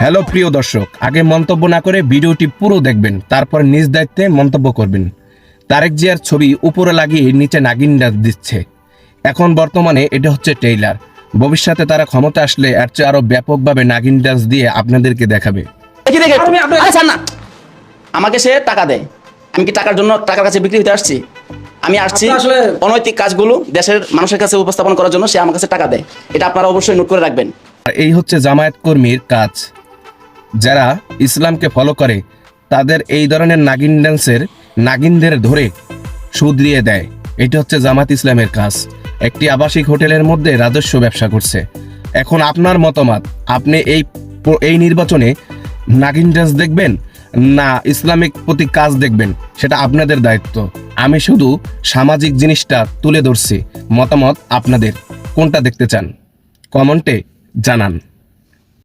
Hello প্রিয় দর্শক, আগে মন্তব্য না করে ভিডিওটি পুরো দেখবেন, তারপর নিজ দায়িত্বে মন্তব্য করবেন। তারেক জিয়ার ছবি উপরে লাগিয়ে নিচে নাগিন ডান্স দিচ্ছে। এখন বর্তমানে এটা হচ্ছে ট্রেইলার। ভবিষ্যতে তারা ক্ষমতা আসলে এর চেয়ে আরো ব্যাপকভাবে নাগিন ডান্স দিয়ে আপনাদেরকে দেখাবে। আরে ছাড় না, আমাকে সে টাকা দেয়। আমি কি টাকার জন্য টাকার কাছে বিক্রি হতে আসছি? আমি আসছি আসলে অনৈতিক কাজগুলো দেশের মানুষের কাছে উপস্থাপন করার জন্য সে আমার কাছে টাকা দেয়। এটা আপনারা অবশ্যই নোট করে রাখবেন। আর এই হচ্ছে জামায়াত কর্মীর কাজ। যারা ইসলামকে ফলো করে তাদের এই ধরনের নাগিন ডান্সের নাগিনদের ধরে শুধরিয়ে দেয়। এটা হচ্ছে জামাত ইসলামের কাজ। একটি আবাসিক হোটেলের মধ্যে রাজস্ব ব্যবসা করছে। এখন আপনার মতামত, আপনি এই নির্বাচনে নাগিন ডান্স দেখবেন না ইসলামিক প্রতি কাজ দেখবেন, সেটা আপনাদের দায়িত্ব। আমি শুধু সামাজিক জিনিসটা তুলে ধরছি। মতামত আপনাদের, কোনটা দেখতে চান কমেন্টে জানান।